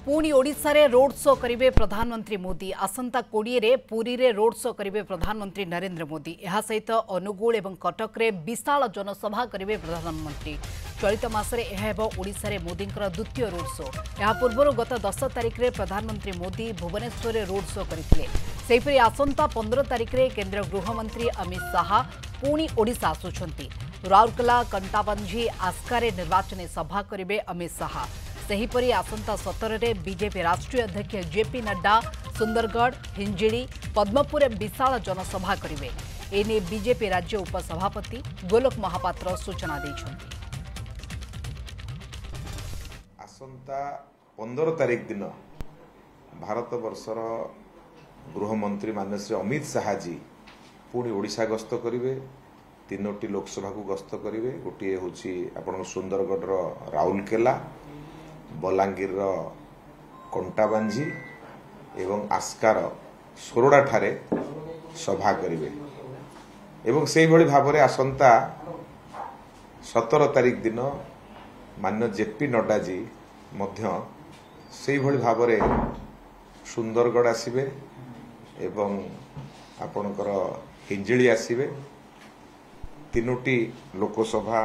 पुणी ओडिशा रे road show करिवे प्रधानमंत्री मोदी। आसंता 20 रे पुरी रे रोड शो करिवे प्रधानमंत्री नरेंद्र मोदी। यह सहित अनुगुल एवं कटक रे विशाल जनसभा करिवे प्रधानमंत्री। चलित मासरे यह ओडिशा रे मोदी द्वितीय रोड शो। यह पूर्व गत 10 तारिख रे प्रधानमंत्री मोदी भुवनेश्वर रे रोड शो करथिले। सेहिपरि आसंता 15 तारिख रे केंद्र गृहमंत्री अमित शाह पुणी ओडिशा आसुछंती। राउरकेला कंटाबांझी आस्कारे निर्वाचन सभा करिवे अमित शाह। सेहिपरि आसंता 17 रे बीजेपी राष्ट्रीय अध्यक्ष जेपी नड्डा सुंदरगढ़ हिंजिली पद्मपुर विशाल जनसभा करिवे। एने बीजेपी राज्य उपसभापति गोलोक महापात्र सूचना दैछंती। आसंता 15 तारिख दिन भारत वर्षर गृहमंत्री माननीय श्री अमित शाह जी पुणी ओडिशा गस्त करिवे। तीनोटी लोकसभा को गस्त करिवे। गोटे होची आपण सुंदरगढ़ राउरकेला, बलांगीर कंटाबांझी एवं आस्कार सोरडा ठारे सभा करिवे। एवं सेही भली भाबरे आसंता 17 तारिख दिन माननीय जेपी नड्डा जी मध्य सेही भली भाबरे सुंदरगढ़ आसिबे एवं आपणकर हिंजिली आसिबे। तीनोटी लोकसभा